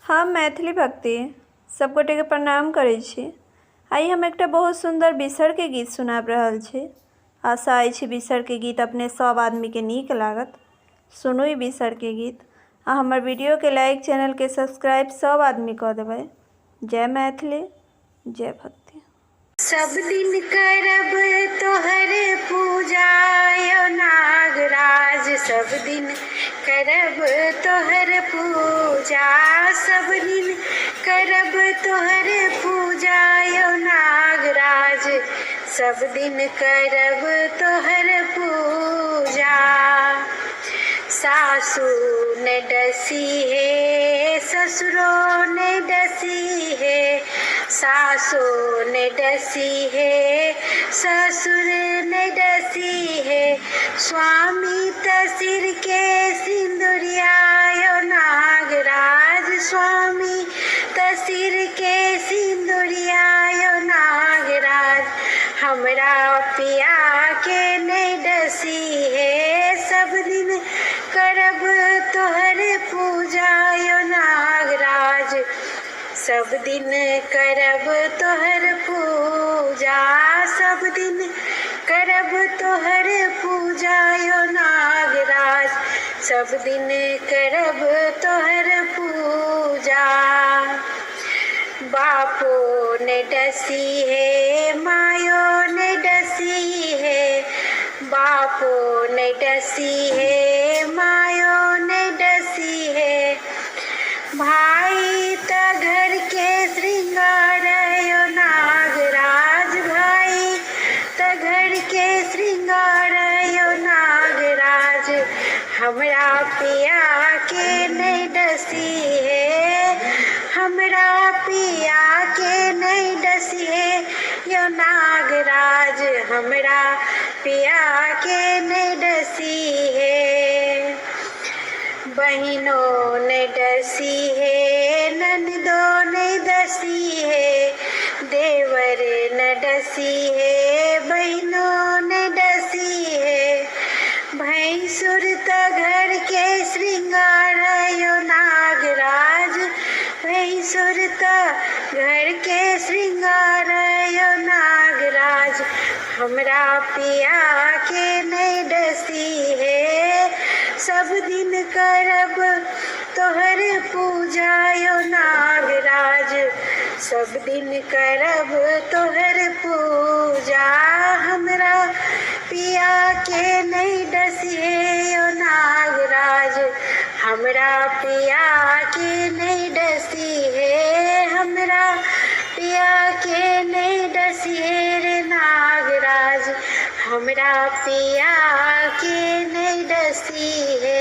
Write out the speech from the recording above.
हम मैथिली भक्ति सब गोटे के प्रणाम करै छी। आई हम एक बहुत सुंदर बिसर के गीत सुनाब रहल छी। आशा अछि बिसर के गीत अपने सब आदमी के नीक लागत। सुनू ई बिसर के गीत आ हमर वीडियो के लाइक, चैनल के सब्सक्राइब सब आदमी कर देबै। जय मैथिली, जय भक्ति। सब दिन करब तोहर पूजा यो नागराज, सब दिन करब तोहर पूजा, सब दिन करब तोहर पूजा यो नागराज, सब दिन करब तोहर पूजा। सासू ने डसी है, ससुरो ने डसी है, सासू ने डसी है, ससुर ने डसी है, स्वामी तसिर के सिंदूरिया यो नागराज, स्वामी तसिर के सिंदूरिया यो नागराज, हमरा पिया के नहीं डसी है, सब दिन करब तोहर पूजा यो नागराज, सब दिन करब तोहर पूजा, सब दिन करब तोहर पूजा यो नागराज, सब दिन करब तोहर पूजा। बापो ने डसी है, मायो ने डसी है, बापो ने डसी है, मायो ने डसी है, भाई त घर के श्रृंगार यो नागराज, भाई त घर के श्रृंगार यो नागराज, हमरा पिया के नहीं डसी है, हमरा पिया के नहीं डसी है यो नागराज, हमरा पिया के नहीं डसी है। बहिनों ने डसी है, ननदों ने डसी है, देवर न डसी है, बहिनों ने डसी है, भैंसुर त घर के श्रृंगार यो नागराज, भैंसुर त घर के श्रृंगार यो नागराज, हमरा पिया के नहीं डसी है, सब दिन करब तोहर पूजा यो नागराज, सब दिन करब तोहर पूजा, हमरा पिया के नहीं डसी है यो नागराज, हमरा पिया के नहीं डसी है, हमरा पिया के नहीं डसी है रे नागराज, हमरा पिया के नहीं डसी है।